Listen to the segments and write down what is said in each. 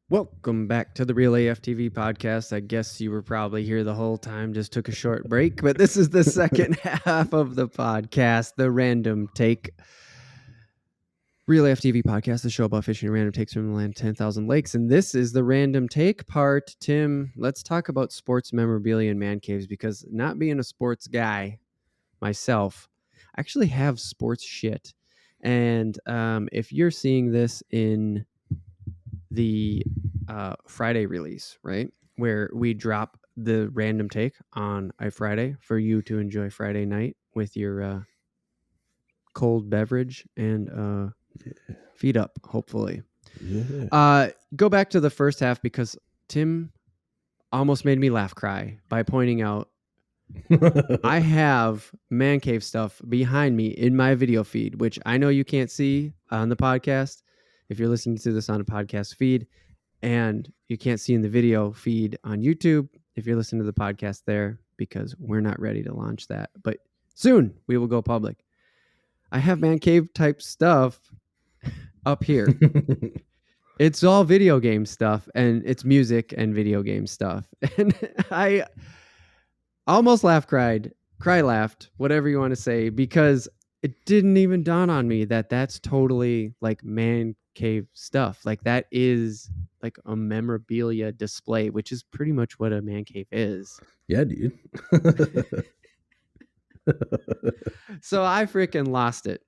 Welcome back to the Real AF TV podcast. I guess you were probably here the whole time, just took a short break, but this is the second half of the podcast, the Random Take. Real AF TV podcast, the show about fishing and random takes from the land of 10,000 lakes. And this is the Random Take part. Tim, let's talk about sports memorabilia and man caves, because not being a sports guy myself, I actually have sports shit. And if you're seeing this in the Friday release, right, where we drop the Random Take on a Friday for you to enjoy Friday night with your cold beverage and feet up, hopefully. Go back to the first half, because Tim almost made me laugh cry by pointing out I have man cave stuff behind me in my video feed, which I know you can't see on the podcast if you're listening to this on a podcast feed, and you can't see in the video feed on YouTube if you're listening to the podcast there, because we're not ready to launch that. But soon we will go public. I have man cave type stuff up here. It's all video game stuff, and it's music and video game stuff. And I almost laughed, whatever you want to say, because it didn't even dawn on me that that's totally like man cave stuff. Like that is like a memorabilia display, which is pretty much what a man cave is. Yeah, dude. So I freaking lost it.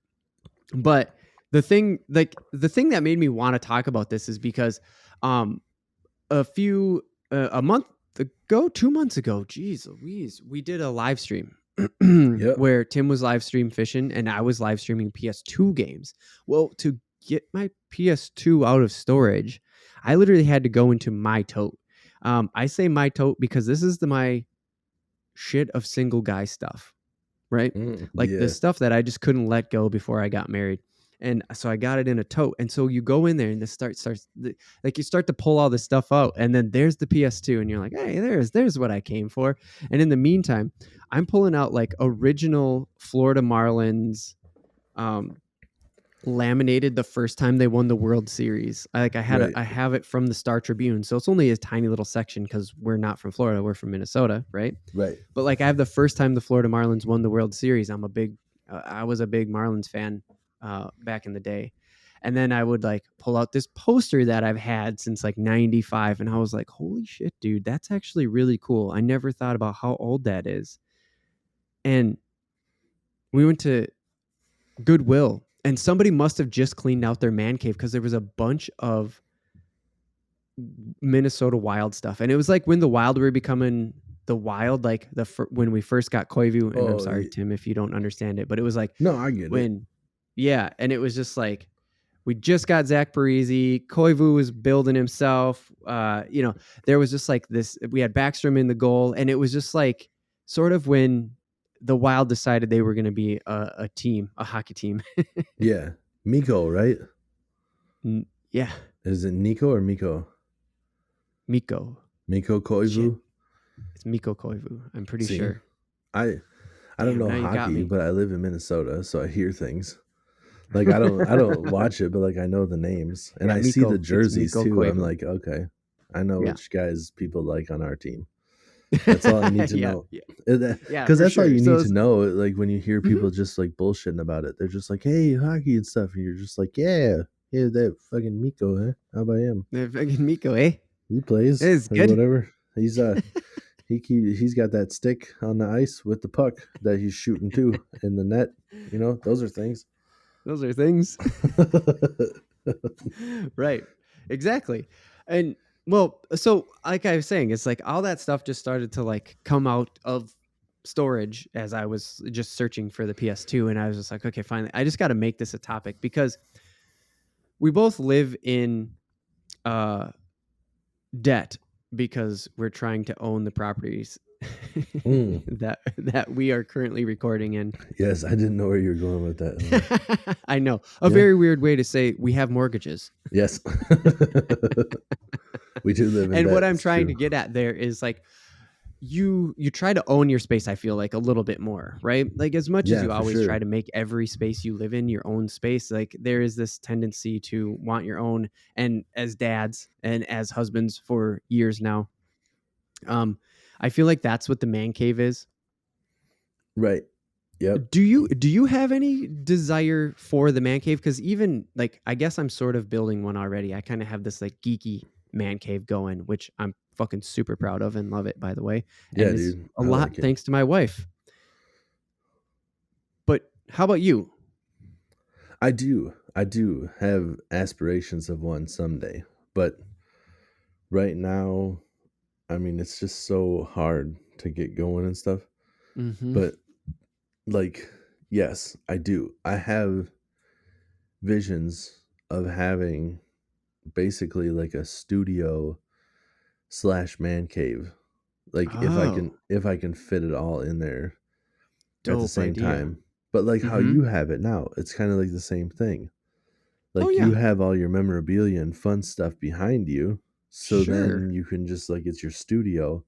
But the thing that made me want to talk about this is because a month ago, 2 months ago, geez Louise, we did a live stream where Tim was live stream fishing and I was live streaming PS2 games. Well, to get my PS2 out of storage, I literally had to go into my tote. I say my tote because this is my shit of single guy stuff, right? The stuff that I just couldn't let go before I got married. And so I got it in a tote. And so you go in there and you start to pull all this stuff out. And then there's the PS2 and you're like, hey, there's what I came for. And in the meantime, I'm pulling out like original Florida Marlins laminated the first time they won the World Series. I have it from the Star Tribune. So it's only a tiny little section because we're not from Florida. We're from Minnesota, right? Right. But like I have the first time the Florida Marlins won the World Series. I was a big Marlins fan back in the day. And then I would like pull out this poster that I've had since like 95. And I was like, holy shit, dude, that's actually really cool. I never thought about how old that is. And we went to Goodwill and somebody must have just cleaned out their man cave because there was a bunch of Minnesota Wild stuff. And it was like when the Wild were becoming the Wild, like when we first got Koivu. And I'm sorry, Tim, if you don't understand it, but it was like, no, I get it. Yeah, and it was just like we just got Zach Parise. Koivu was building himself. There was just like this. We had Backstrom in the goal, and it was just like sort of when the Wild decided they were going to be a team, a hockey team. Yeah, Mikko, right? Yeah. Is it Nico or Mikko? Mikko Koivu. Shit. It's Mikko Koivu. I'm pretty sure. I don't know hockey, but I live in Minnesota, so I hear things. Like I don't watch it, but like I know the names and I see the jerseys too. Koivu. I'm like, okay, I know which guys people like on our team. That's all I need to know. Because that's all you need to know. Like when you hear people just like bullshitting about it, they're just like, hey, hockey and stuff, and you're just like, yeah, that fucking Mikko, eh? How about him? The fucking Mikko, eh? He plays. It's good. Whatever. He's he's got that stick on the ice with the puck that he's shooting too in the net. You know, those are things. Those are things. Right. Exactly. And well, so like I was saying, it's like all that stuff just started to like come out of storage as I was just searching for the PS2. And I was just like, okay, finally, I just got to make this a topic because we both live in debt because we're trying to own the properties that we are currently recording in. Yes, I didn't know where you were going with that. I know. Very weird way to say we have mortgages. Yes. We do live in and debt. What I'm trying to get at there is like you try to own your space, I feel like, a little bit more, right? Like, as much as you always try to make every space you live in your own space, like there is this tendency to want your own. And as dads and as husbands for years now, I feel like that's what the man cave is. Right. Yep. Do you have any desire for the man cave? Because even like, I guess I'm sort of building one already. I kind of have this like geeky man cave going, which I'm fucking super proud of and love it, by the way. And yeah, dude. A lot thanks to my wife. But how about you? I do have aspirations of one someday, but right now, I mean, it's just so hard to get going and stuff. Mm-hmm. But like, yes, I do. I have visions of having basically like a studio / man cave. Like if I can fit it all in there at the same time. But like how you have it now, it's kind of like the same thing. Like you have all your memorabilia and fun stuff behind you. So then you can just like, it's your studio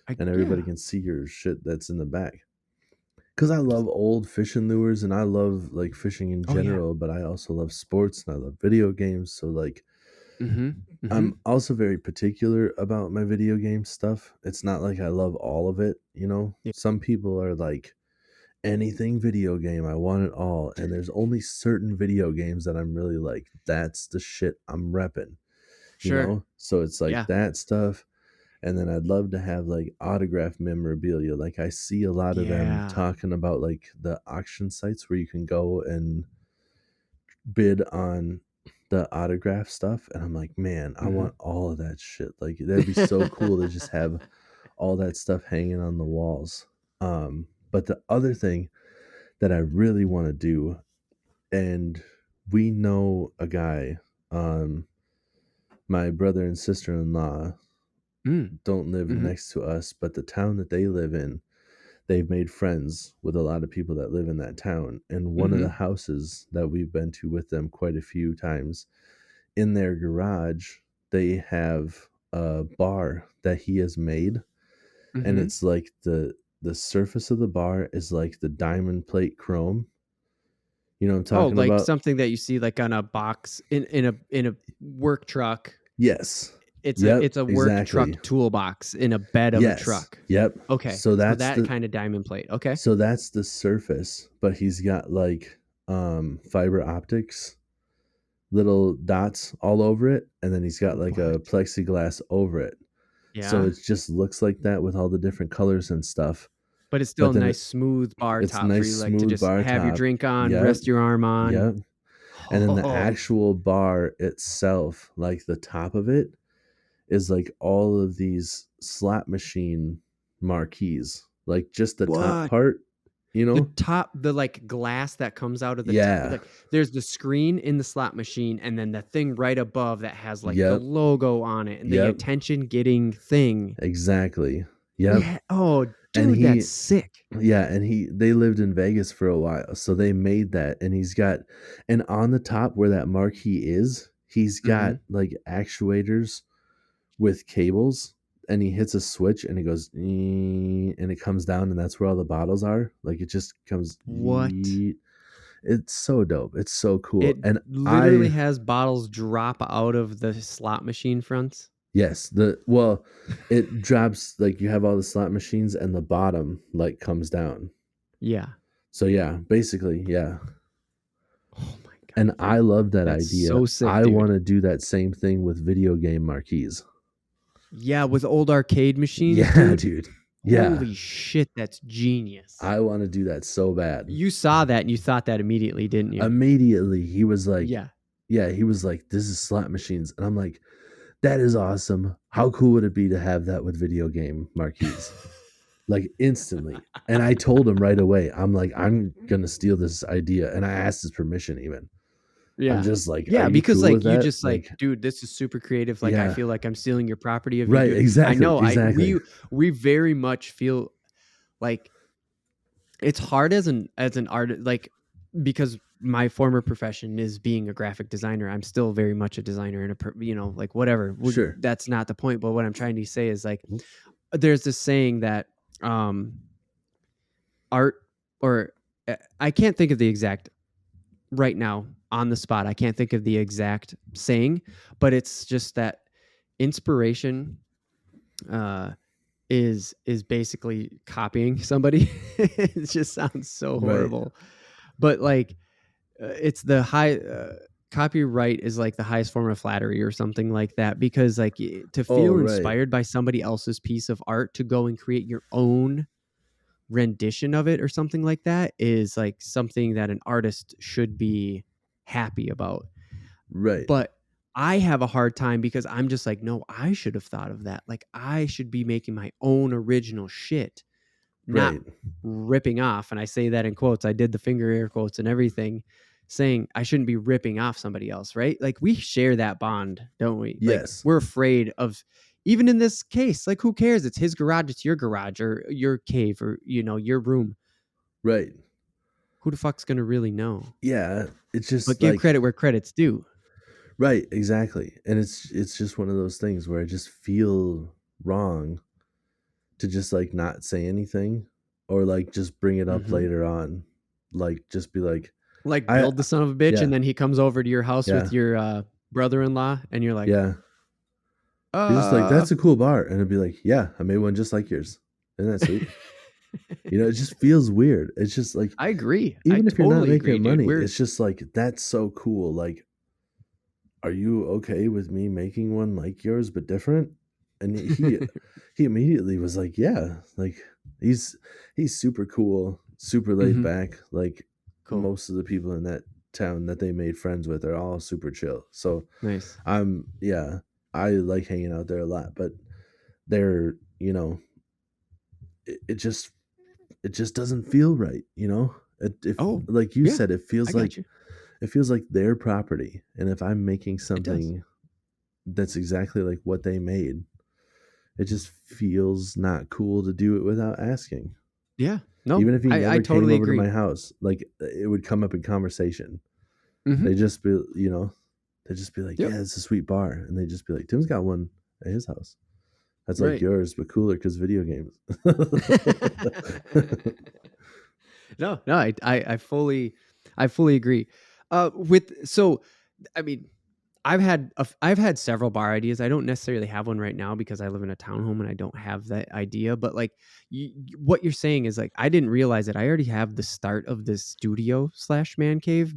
and everybody can see your shit that's in the back. Because I love old fishing lures and I love like fishing in general, but I also love sports and I love video games. So like, I'm also very particular about my video game stuff. It's not like I love all of it, you know? Yeah. Some people are like, anything video game, I want it all. And there's only certain video games that I'm really like, that's the shit I'm repping. You know? So it's like that stuff. And then I'd love to have like autograph memorabilia. Like I see a lot of them talking about like the auction sites where you can go and bid on the autograph stuff. And I'm like, man, I want all of that shit. Like that'd be so cool to just have all that stuff hanging on the walls. But the other thing that I really want to do, and we know a guy, my brother and sister-in-law don't live next to us, but the town that they live in, they've made friends with a lot of people that live in that town. And one of the houses that we've been to with them quite a few times, in their garage, they have a bar that he has made. And it's like the surface of the bar is like the diamond plate chrome. You know what I'm talking about? Like something that you see like on a box in a work truck. Yes. It's a work truck toolbox in a bed of a truck. Yep. Okay. So that's that kind of diamond plate. Okay. So that's the surface, but he's got like fiber optics, little dots all over it, and then he's got like a plexiglass over it. Yeah. So it just looks like that with all the different colors and stuff. But it's still a nice smooth bar top for you, like to just have your drink on, rest your arm on. Yep. And then the actual bar itself, like the top of it, is like all of these slot machine marquees, like just the top part, you know, the like glass that comes out of the top. Like there's the screen in the slot machine, and then the thing right above that has like the logo on it and the attention getting thing. Exactly. Yep. Yeah. Oh, dude, that's sick. Yeah, and they lived in Vegas for a while, so they made that, and he's got, and on the top where that marquee is, he's got like actuators with cables, and he hits a switch and it goes and it comes down, and that's where all the bottles are. Like it just comes. It's so dope. It's so cool. It literally has bottles drop out of the slot machine fronts. Yes, it drops, like you have all the slot machines and the bottom like comes down. Yeah. So yeah, basically, yeah. Oh my god. And I love that idea. So sick, I want to do that same thing with video game marquees. Yeah, with old arcade machines. Yeah, dude. Yeah. Holy shit, that's genius. I want to do that so bad. You saw that and you thought that immediately, didn't you? Immediately. He was like, yeah, he was like, this is slot machines. And I'm like, that is awesome. How cool would it be to have that with video game marquees? Like instantly. And I told him right away, I'm like, I'm going to steal this idea. And I asked his permission even. Yeah. I'm just like, because cool like you that? Just like, dude, this is super creative. Like I feel like I'm stealing your property. Right. Exactly. I know. Exactly. We very much feel like it's hard as an artist, like, because my former profession is being a graphic designer. I'm still very much a designer and like whatever. Sure. That's not the point. But what I'm trying to say is like, there's this saying that art, or I can't think of the exact right now on the spot. I can't think of the exact saying, but it's just that inspiration is basically copying somebody. It just sounds so horrible, but like it's the high copyright is like the highest form of flattery or something like that, because like to feel inspired by somebody else's piece of art to go and create your own rendition of it or something like that is like something that an artist should be happy about. Right. But I have a hard time because I'm just like, no, I should have thought of that. Like I should be making my own original shit, not ripping off. And I say that in quotes. I did the finger air quotes and everything, saying I shouldn't be ripping off somebody else, right? Like we share that bond, don't we? Yes. Like we're afraid of, even in this case, like who cares? It's his garage, it's your garage or your cave or, you know, your room. Right. Who the fuck's going to really know? Yeah. It's just but give credit where credit's due. Right. Exactly. And it's just one of those things where I just feel wrong to just like not say anything or like just bring it up later on. Like just be like build the son of a bitch. And then he comes over to your house with your brother-in-law and you're like, you're just like, that's a cool bar. And it'd be like, yeah, I made one just like yours. Isn't that sweet? You know, it just feels weird. It's just like, I agree. Even if you're not making money, it's just like, that's so cool. Like, are you okay with me making one like yours but different? And he immediately was like, yeah, like he's super cool, super laid back. Like most of the people in that town that they made friends with are all super chill. So nice. I like hanging out there a lot, but they're, you know, it just doesn't feel right, you know? Like you said, it feels like their property. And if I'm making something that's exactly like what they made, it just feels not cool to do it without asking. Yeah. No, even if he never came over agree. to my house, like it would come up in conversation. They just be, you know, they'd just be like, yeah, it's a sweet bar. And they'd just be like, Tim's got one at his house. That's like yours, but cooler because video games. No, I fully agree. I mean, I've had several bar ideas. I don't necessarily have one right now because I live in a townhome and I don't have that idea. But like what you're saying is like, I didn't realize that I already have the start of this studio / man cave.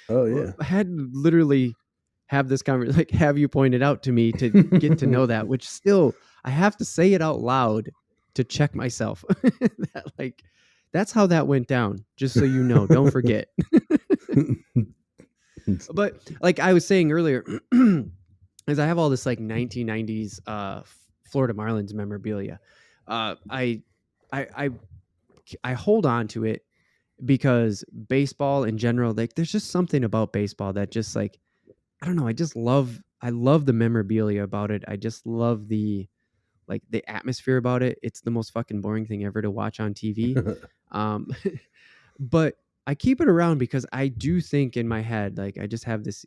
Oh yeah. I had literally have this conversation, like have you pointed out to me to get to know that, which still I have to say it out loud to check myself. That like, that's how that went down. Just so you know, don't forget. But like I was saying earlier, is I have all this like 1990s Florida Marlins memorabilia. I hold on to it because baseball in general, like there's just something about baseball that just like, I don't know, I love the memorabilia about it. I just love the atmosphere about it. It's the most fucking boring thing ever to watch on TV. But I keep it around because I do think in my head, like I just have this,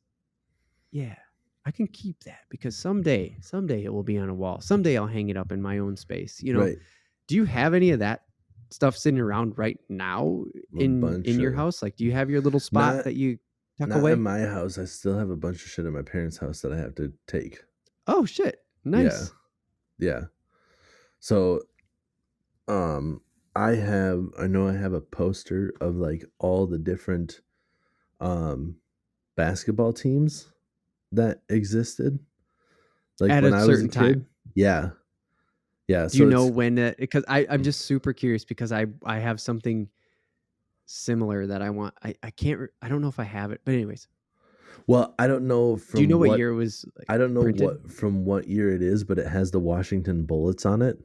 I can keep that because someday it will be on a wall. Someday I'll hang it up in my own space. You know, Do you have any of that stuff sitting around right now in your house? Like, do you have your little spot that you tuck away? In my house. I still have a bunch of shit at my parents' house that I have to take. Oh shit. Nice. Yeah. So, I know I have a poster of like all the different basketball teams that existed, like at when a I was a certain kid. time. Yeah. Do you know when? Because I'm just super curious because I have something similar that I want. I can't. I don't know if I have it, but anyways. Well, I don't know from. Do you know what year it was? Like, I don't know printed? what year it is, but it has the Washington Bullets on it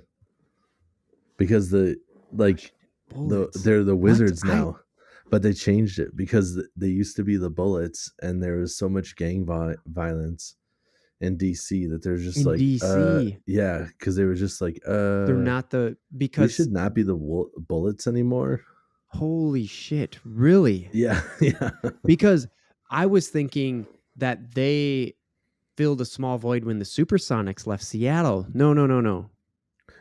because they're the Wizards now, but they changed it because they used to be the Bullets, and there was so much gang violence in DC that they're just like DC. Yeah, because they were just like they're not because we should not be the Bullets anymore. Holy shit! Really? Yeah. Because I was thinking that they filled a small void when the Supersonics left Seattle. No.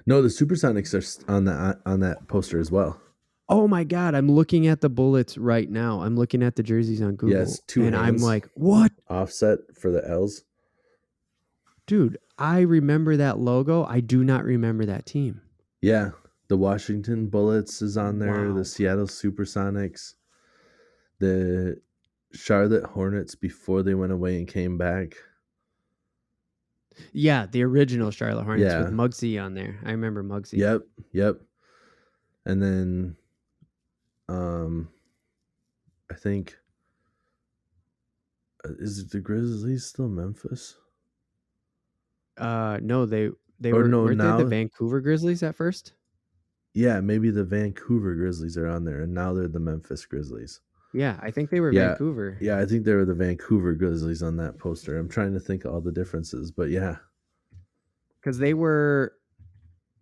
No, the Supersonics are on that poster as well. Oh my God, I'm looking at the bullets right now. I'm looking at the jerseys on Google. Yes, two and hands. I'm like, what? Offset for the L's. Dude, I remember that logo. I do not remember that team. Yeah, the Washington Bullets is on there. Wow. The Seattle Supersonics. The Charlotte Hornets before they went away and came back. Yeah, the original Charlotte Hornets with Muggsy on there. I remember Muggsy. Yep. And then I think is it the Grizzlies still Memphis? No, they weren't they the Vancouver Grizzlies at first? Yeah, maybe the Vancouver Grizzlies are on there, and now they're the Memphis Grizzlies. Yeah, I think they were Vancouver. Yeah, I think they were the Vancouver Grizzlies on that poster. I'm trying to think of all the differences, but yeah. Because they were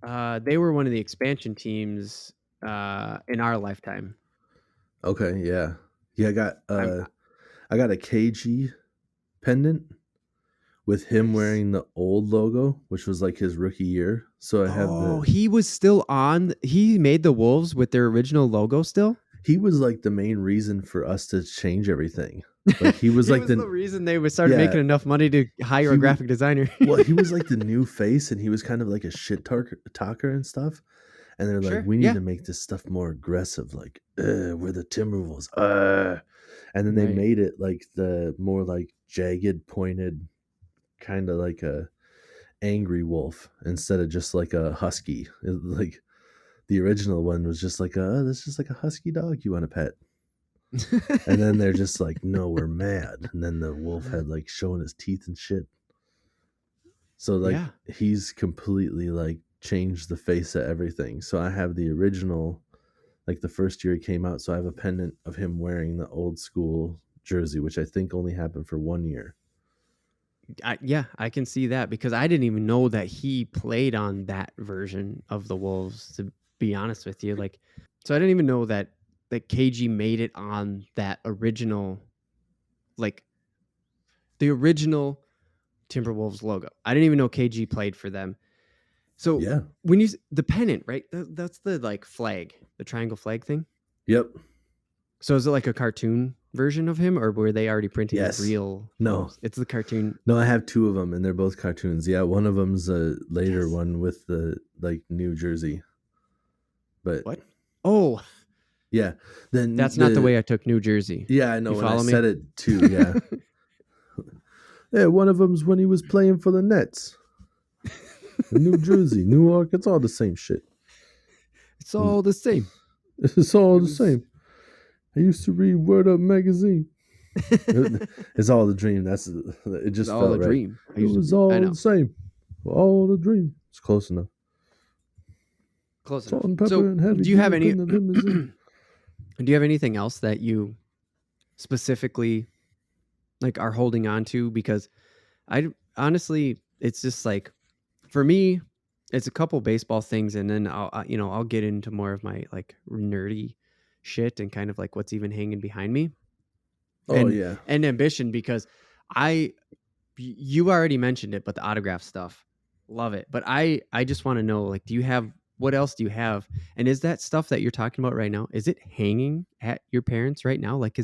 one of the expansion teams in our lifetime. Okay, yeah. Yeah, I got a KG pendant with him wearing the old logo, which was like his rookie year. So I have he was still on. He made the Wolves with their original logo still. He was like the main reason for us to change everything. Like he was like the reason they started making enough money to hire a graphic designer. Well, he was like the new face, and he was kind of like a shit talker and stuff. And they're like, we need to make this stuff more aggressive. Like, we're the Timberwolves. And then they made it like the more like jagged, pointed, kind of like a angry wolf instead of just like a husky. Like the original one was just like, that's just like a husky dog you want to pet. And then they're just like, no, we're mad. And then the wolf had like showing his teeth and shit. So like he's completely like changed the face of everything. So I have the original, like the first year he came out. So I have a pendant of him wearing the old school jersey, which I think only happened for 1 year. I can see that because I didn't even know that he played on that version of the Wolves, to be honest with you. Like, so I didn't even know that KG made it on that original, like the original Timberwolves logo. I didn't even know KG played for them. So when you the pennant, right? That's the like flag, the triangle flag thing. Yep. So is it like a cartoon version of him, or were they already printing real? No, it's the cartoon. No, I have two of them, and they're both cartoons. Yeah, one of them's a later one with the like New Jersey. But what? Oh, yeah. Then that's not the way I took New Jersey. Yeah, I know. You follow me? Said it too. Yeah. Yeah, one of them's when he was playing for the Nets. New Jersey, Newark, it's all the same shit. It's all the same. It's all the same. I used to read Word Up magazine. It's all the dream. It just all felt the dream. It was all the same. All the dream. It's close enough. Close enough. So, do you have any? Do you have anything else that you specifically like are holding on to? Because I honestly, it's just like for me, it's a couple baseball things, and then I'll get into more of my like nerdy shit and kind of like what's even hanging behind me. And ambition, because you already mentioned it, but the autograph stuff, love it. But I just want to know, like, what else do you have? And is that stuff that you're talking about right now, is it hanging at your parents right now? Like,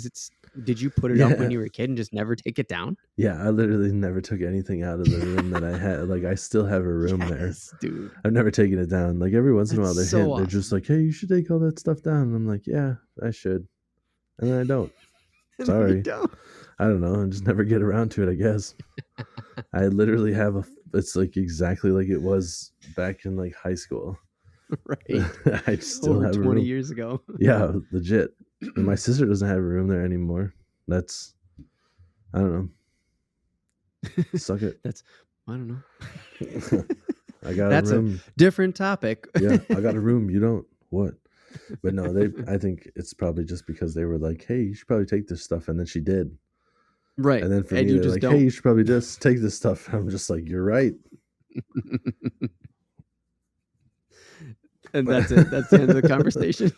did you put it up when you were a kid and just never take it down? Yeah, I literally never took anything out of the room that I had. Like, I still have a room there. Dude. I've never taken it down. Like, every once in a while they're just like, hey, you should take all that stuff down. And I'm like, yeah, I should. And then I don't. Sorry. I don't know. I just never get around to it, I guess. I literally have it's like exactly like it was back in like high school. Right. I still have 20 years ago. Yeah, legit. And my sister doesn't have a room there anymore. I don't know. Suck it. I don't know. I got That's a room. A different topic. Yeah, I got a room. You don't. What? But no, I think it's probably just because they were like, hey, you should probably take this stuff. And then she did. Right. And then for me, they're like, hey, you should probably just take this stuff. I'm just like, you're right. And that's it. That's the end of the conversation.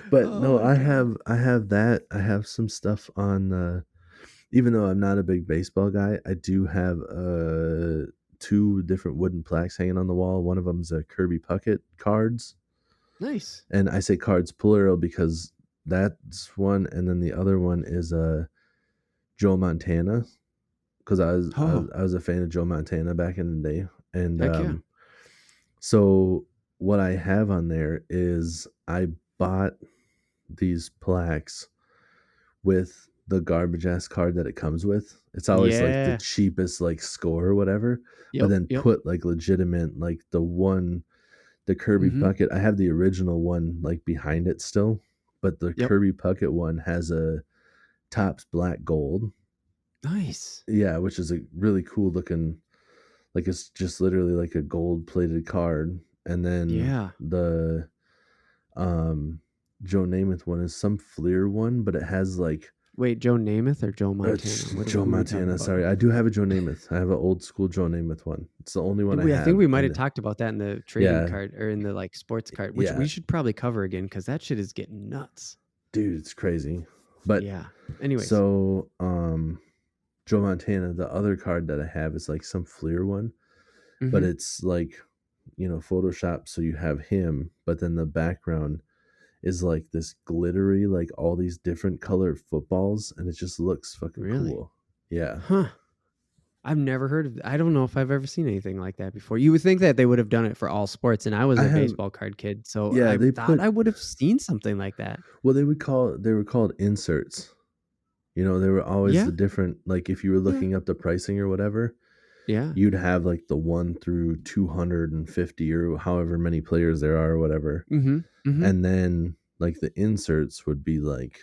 But no, I have that. I have some stuff on even though I'm not a big baseball guy, I do have 2 different wooden plaques hanging on the wall. One of them's a Kirby Puckett cards. Nice. And I say cards plural because that's one, and then the other one is Joe Montana, because I was a fan of Joe Montana back in the day. And yeah. So what I have on there is I bought these plaques with the garbage ass card that it comes with. It's always like the cheapest like score or whatever, but then put like legitimate, like the Kirby Puckett. I have the original one like behind it still, but the Kirby Puckett one has a Topps black gold. Nice. Yeah, which is a really cool looking, like it's just literally like a gold plated card. And then the Joe Namath one is some Fleer one, but it has like, wait, Joe Namath or Joe Montana? Joe Montana. Sorry, I do have a Joe Namath. I have an old school Joe Namath one. It's the only one I have. I think we might have talked about that in the trading card or in the like sports card, which we should probably cover again because that shit is getting nuts. Dude, it's crazy. But anyway, so Joe Montana, the other card that I have is like some Fleer one, but it's like, Photoshop. So you have him, but then the background is like this glittery, like all these different colored footballs, and it just looks fucking cool. Yeah. Huh. I've never heard of. I don't know if I've ever seen anything like that before. You would think that they would have done it for all sports, and I was a baseball card kid, so I thought I would have seen something like that. Well, they were called inserts. They were always the different, like if you were looking up the pricing or whatever, you'd have like the 1 through 250 or however many players there are or whatever. And then like the inserts would be like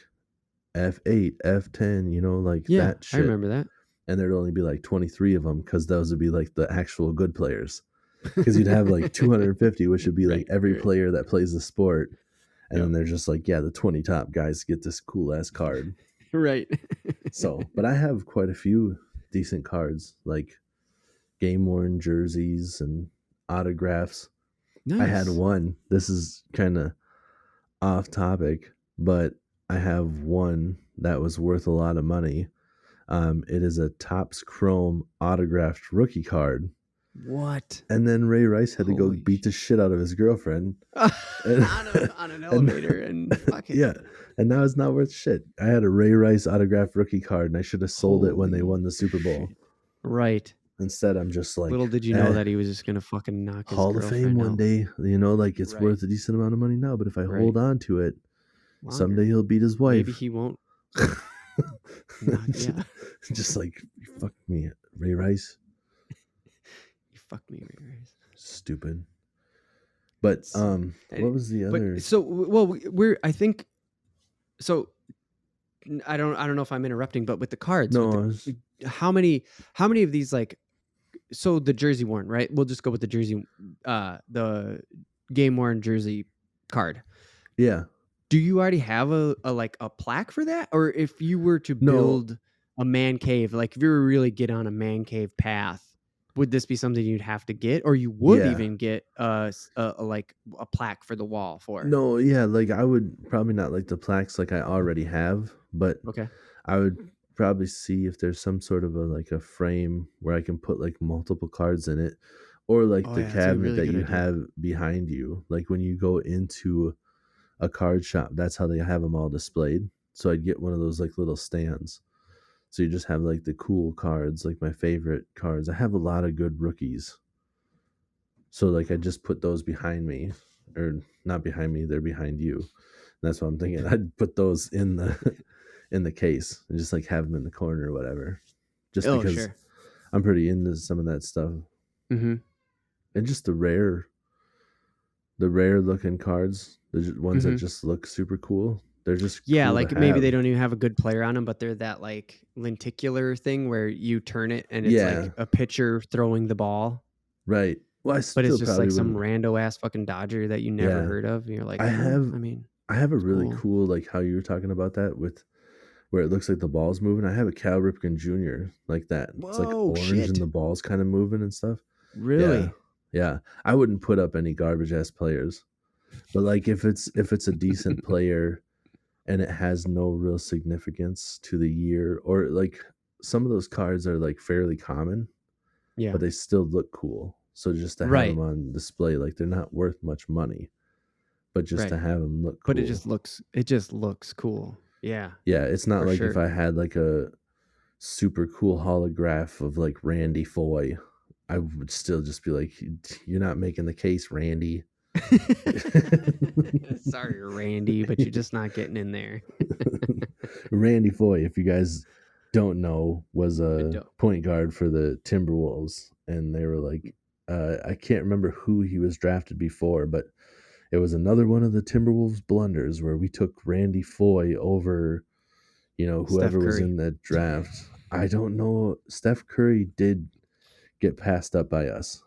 F8, F10, like that shit. I remember that. And there'd only be like 23 of them because those would be like the actual good players. Because you'd have like 250, which would be like every player that plays the sport. And then they're just like, the 20 top guys get this cool ass card. Right. So, but I have quite a few decent cards, like game worn jerseys and autographs. Nice. I had one. This is kind of off topic, but I have one that was worth a lot of money. It is a Topps Chrome autographed rookie card. What? And then Ray Rice had to go beat the shit out of his girlfriend on an elevator and fucking and now it's not worth shit. I had a Ray Rice autographed rookie card, and I should have sold it when they won the Super Bowl. Right. Instead, I'm just like, little did you know that he was just gonna fucking knock his Hall of Fame one day. Like it's worth a decent amount of money now, but if I hold on to it, someday he'll beat his wife. Maybe he won't. Just like, you fucked me, Ray Rice. You fucked me, Ray Rice. Stupid. But what was the other? I think so. I don't know if I'm interrupting, but with the cards, how many of these, like, so the jersey worn, right? We'll just go with the jersey, the game worn jersey card. Yeah. Do you already have a plaque for that? Or if you were to build a man cave, like if you were really get on a man cave path, would this be something you'd have to get, or you would even get a plaque for the wall for? No, like I would probably not like the plaques like I already have, but I would probably see if there's some sort of a frame where I can put like multiple cards in it, or like the cabinet that you have behind you. Like when you go into a card shop, that's how they have them all displayed. So I'd get one of those like little stands. So you just have like the cool cards, like my favorite cards. I have a lot of good rookies. So like I just put those behind me, or not behind me, they're behind you. And that's what I'm thinking. I'd put those in the case and just like have them in the corner or whatever. Just because I'm pretty into some of that stuff. Mm-hmm. And just the rare looking cards, the ones that just look super cool. They're just cool like maybe they don't even have a good player on them, but they're that like lenticular thing where you turn it and it's like a pitcher throwing the ball. Right. Well, but it's just like some rando ass fucking Dodger that you never heard of. And you're like, I have a really cool, like how you were talking about that with where it looks like the ball's moving. I have a Cal Ripken Jr. like that. Whoa, it's like orange and the ball's kind of moving and stuff. Really? Yeah. I wouldn't put up any garbage ass players, but like if it's a decent player and it has no real significance to the year, or like some of those cards are like fairly common, but they still look cool. So just to have them on display, like they're not worth much money, but just to have them look cool. But it just looks cool. Yeah. Yeah, it's not like if I had like a super cool holograph of like Randy Foy, I would still just be like, you're not making the case, Randy. Sorry, Randy, but you're just not getting in there. Randy Foy, if you guys don't know, was a point guard for the Timberwolves, and they were like, I can't remember who he was drafted before, but it was another one of the Timberwolves blunders where we took Randy Foy over, whoever was in that draft. I don't know. Steph Curry did get passed up by us.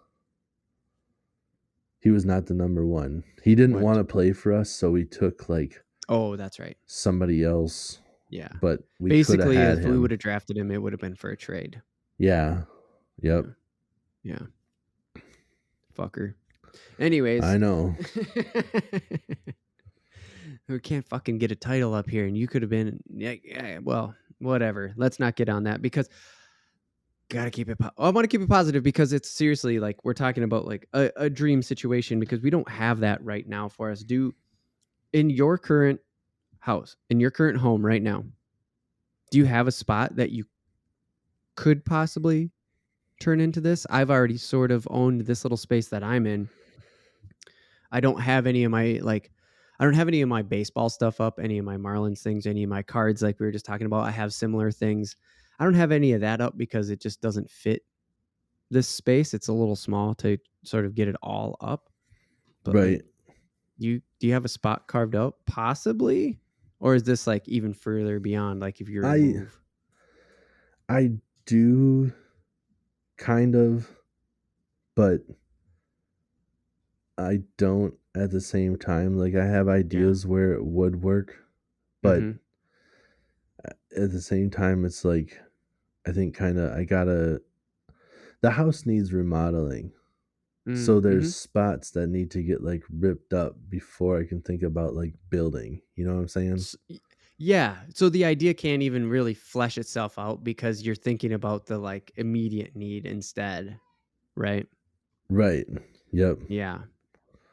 He was not the number one. He didn't want to play for us, so we took that's right, somebody else. Yeah, but we basically, if we would have drafted him, it would have been for a trade. Yeah. Yep. Yeah. Fucker. Anyways, I know. We can't fucking get a title up here, and you could have been. Yeah, well, whatever. Let's not get on that because gotta keep it. I want to keep it positive because it's seriously like we're talking about like a dream situation because we don't have that right now for us. In your current house, in your current home right now, do you have a spot that you could possibly turn into this? I've already sort of owned this little space that I'm in. I don't have any of my baseball stuff up, any of my Marlins things, any of my cards like we were just talking about. I have similar things. I don't have any of that up because it just doesn't fit this space. It's a little small to sort of get it all up. But right. Do you have a spot carved out possibly? Or is this like even further beyond like if you're I do kind of, but I don't at the same time. Like I have ideas where it would work, but at the same time it's like I think the house needs remodeling. So there's spots that need to get like ripped up before I can think about like building. You know what I'm saying? Yeah. So the idea can't even really flesh itself out because you're thinking about the like immediate need instead. Right. Right. Yep. Yeah.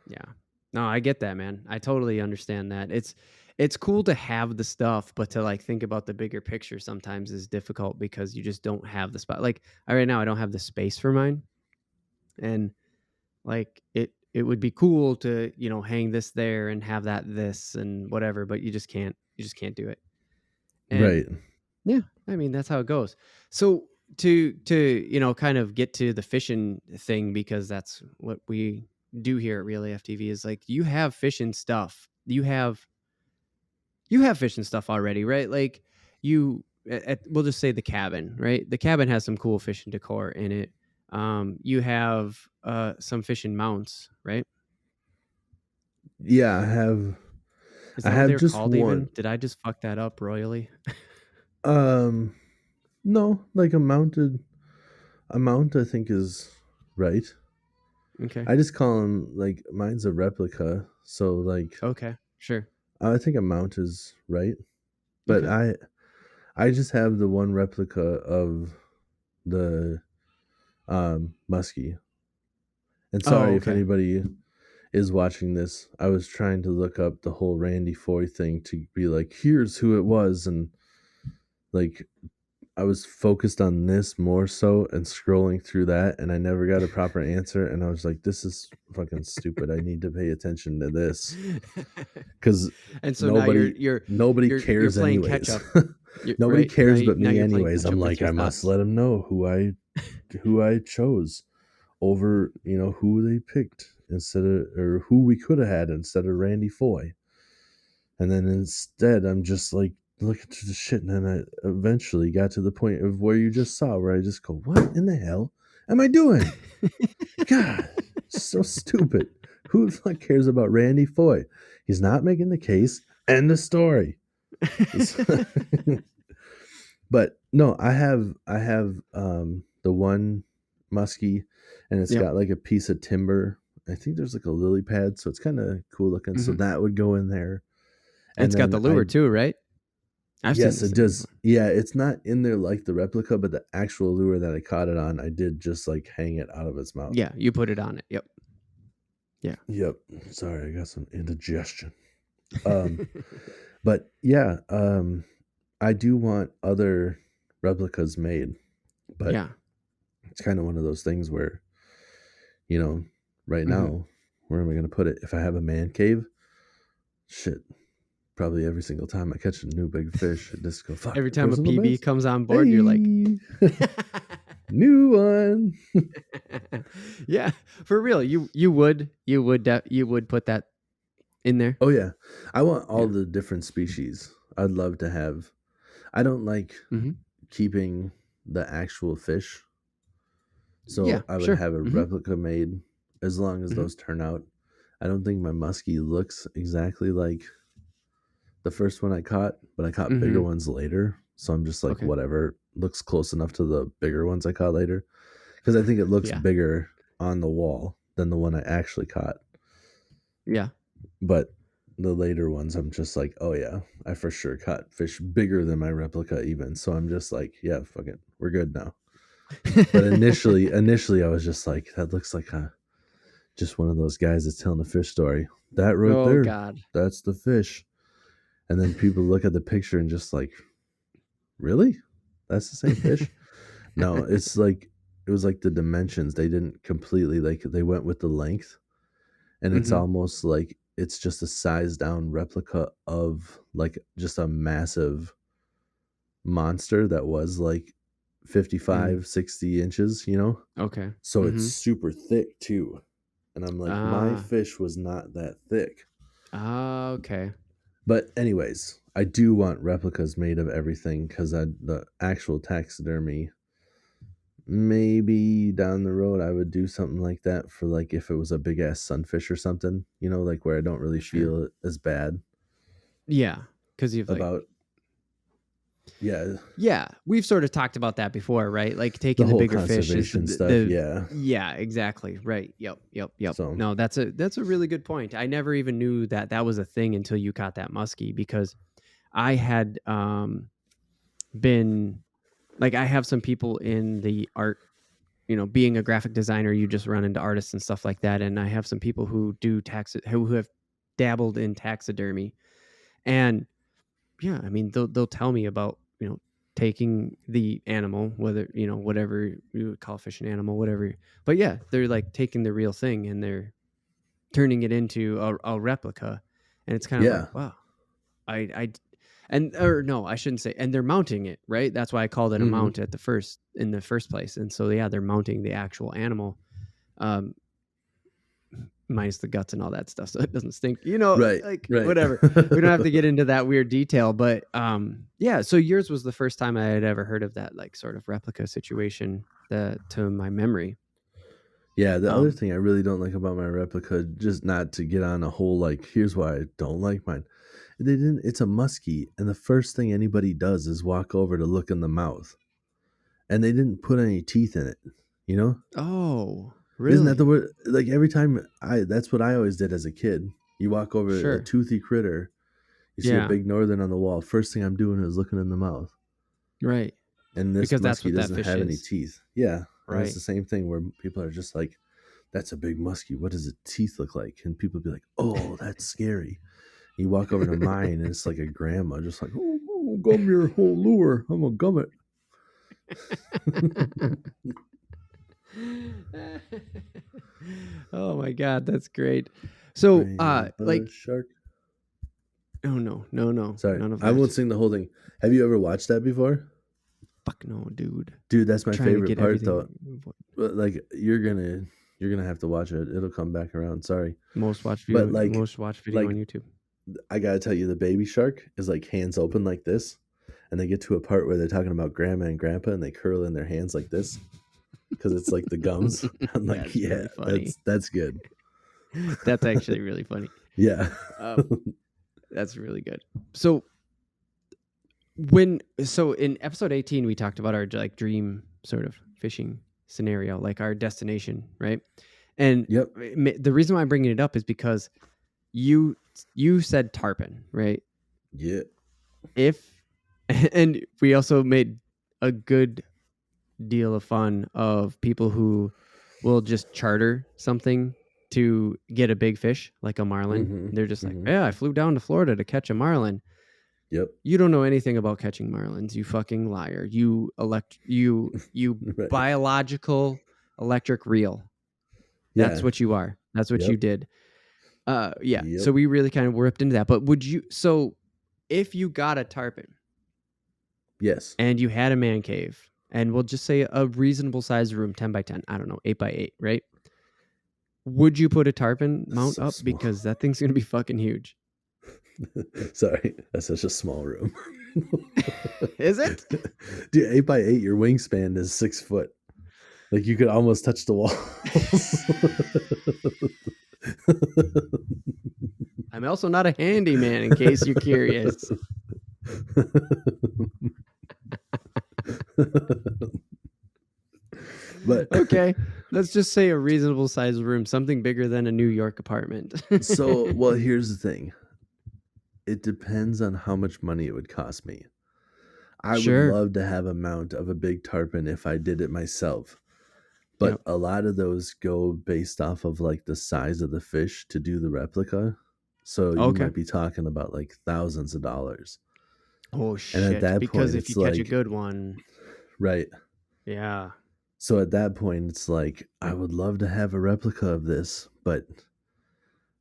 Yeah. No, I get that, man. I totally understand that. It's cool to have the stuff, but to like think about the bigger picture sometimes is difficult because you just don't have the spot. Like right now I don't have the space for mine. And like it would be cool to, hang this there and have that this and whatever, but you just can't do it. And right. Yeah, I mean that's how it goes. So to kind of get to the fishing thing because that's what we do here at Real AF TV is like you have fishing stuff. You have fishing stuff already, right? Like we'll just say the cabin, right? The cabin has some cool fishing decor in it. You have some fishing mounts, right? Yeah, I have. Is that what they're called one. Even? Did I just fuck that up royally? No, like a mount I think is right. Okay. I just call them like mine's a replica, so like okay, sure. I think a mount is right, but okay. I just have the one replica of the muskie. And sorry if anybody is watching this. I was trying to look up the whole Randy Foy thing to be like, here's who it was, and like I was focused on this more so and scrolling through that, and I never got a proper answer. And I was like, this is fucking stupid. I need to pay attention to this because nobody cares anyways. Nobody cares but me anyways. I'm like, I must let them know who I chose over, who they picked instead of, or who we could have had instead of Randy Foy. And then instead, I'm just like, looking through the shit, and then I eventually got to the point of where you just saw, where I just go, what in the hell am I doing? God, so stupid. Who the fuck cares about Randy Foy? He's not making the case. End of story. But no, I have the one muskie, and it's got like a piece of timber. I think there's like a lily pad, so it's kind of cool looking. So that would go in there. And it's got the lure too, right? Yes, it does. Before. Yeah, it's not in there like the replica, but the actual lure that I caught it on, I did just like hang it out of its mouth. Yeah, you put it on it. Yep. Yeah. Yep. Sorry, I got some indigestion. But yeah, I do want other replicas made, but yeah, it's kind of one of those things where, right now, where am I going to put it? If I have a man cave, shit, probably every single time I catch a new big fish, I just go, fuck. Every time a PB comes on board, you're like, new one. Yeah, for real. You would put that in there. Oh yeah, I want all the different species. I'd love to have. I don't like keeping the actual fish, so I would have a replica made as long as those turn out. I don't think my muskie looks exactly like the first one I caught, but I caught bigger ones later, so I'm just like, whatever, looks close enough to the bigger ones I caught later, because I think it looks bigger on the wall than the one I actually caught. Yeah. But the later ones, I'm just like, oh yeah, I for sure caught fish bigger than my replica even. So I'm just like, yeah, fuck it, we're good now. But initially I was just like, that looks like just one of those guys that's telling a fish story. That right there, God, that's the fish. And then people look at the picture and just like, really? That's the same fish? No, it's like, it was like the dimensions. They didn't completely, like, they went with the length. And it's almost like it's just a sized down replica of like just a massive monster that was like 55, 60 inches, Okay. So it's super thick too. And I'm like, my fish was not that thick. Okay. But anyways, I do want replicas made of everything because the actual taxidermy, maybe down the road I would do something like that for like if it was a big ass sunfish or something, like where I don't really feel it as bad. Yeah, because you've about yeah, we've sort of talked about that before, right? Like taking the bigger fish and stuff. Yeah, exactly. Right. Yep. So, no, that's a really good point. I never even knew that was a thing until you caught that muskie, because I had been like, I have some people in the art, being a graphic designer, you just run into artists and stuff like that. And I have some people who do who have dabbled in taxidermy, and yeah, I mean, they'll tell me about, taking the animal, whether, whatever you would call fish an animal, whatever. But yeah, they're like taking the real thing and they're turning it into a replica. And it's kind of like, wow, I shouldn't say, and they're mounting it, right? That's why I called it a mount in the first place. And so, yeah, they're mounting the actual animal, minus the guts and all that stuff, so it doesn't stink, right. Whatever. We don't have to get into that weird detail, but yeah, so yours was the first time I had ever heard of that, like, sort of replica situation, to my memory. Yeah, the other thing I really don't like about my replica, just not to get on a whole like, here's why I don't like mine. It's a muskie, and the first thing anybody does is walk over to look in the mouth, and they didn't put any teeth in it, Oh, really? Isn't that the word? Like every time that's what I always did as a kid. You walk over a toothy critter, you see a big northern on the wall. First thing I'm doing is looking in the mouth. Right. And this muskie doesn't have any teeth. Yeah. Right. It's the same thing where people are just like, that's a big muskie. What does its teeth look like? And people be like, oh, that's scary. You walk over to mine and it's like a grandma just like, oh, I'm gonna gum your whole lure. I'm gonna gum it. Oh my God, that's great. So like shark. Oh no. Sorry, none of I won't sing the whole thing. Have you ever watched that before? Fuck no, dude. Dude, that's my favorite part though. Like you're gonna have to watch it. It'll come back around. Sorry. Most watched video on YouTube. I gotta tell you, the baby shark is like hands open like this, and they get to a part where they're talking about grandma and grandpa, and they curl in their hands like this because it's like the gums. I'm like, that's yeah, really that's good. That's actually really funny. Yeah, that's really good. So in episode 18, we talked about our like dream sort of fishing scenario, like our destination, right? And the reason why I'm bringing it up is because you said tarpon, right? Yeah. If And we also made a good deal of fun of people who will just charter something to get a big fish, like a marlin. Mm-hmm. They're just like, yeah, I flew down to Florida to catch a marlin. Yep. You don't know anything about catching marlins, you fucking liar. You right. Biological electric reel. That's what you are. That's what you did. Yeah. Yep. So we really kind of ripped into that. But would you, so if you got a tarpon, yes, and you had a man cave, and we'll just say a reasonable sized room, 10 by 10, I don't know, 8 by 8, right? Would you put a tarpon mount up? Small. Because that thing's going to be fucking huge. Sorry, that's such a small room. Is it? Dude, 8 by 8, your wingspan is 6 foot. Like you could almost touch the wall. I'm also not a handyman, in case you're curious. But okay, let's just say a reasonable sized room, something bigger than a New York apartment. So, well, here's the thing. It depends on how much money it would cost me. I would love to have a mount of a big tarpon if I did it myself. But a lot of those go based off of like the size of the fish to do the replica. So you might be talking about like thousands of dollars. Oh shit. And at that because point, if you catch a good one. Right. Yeah. So at that point, it's like, I would love to have a replica of this, but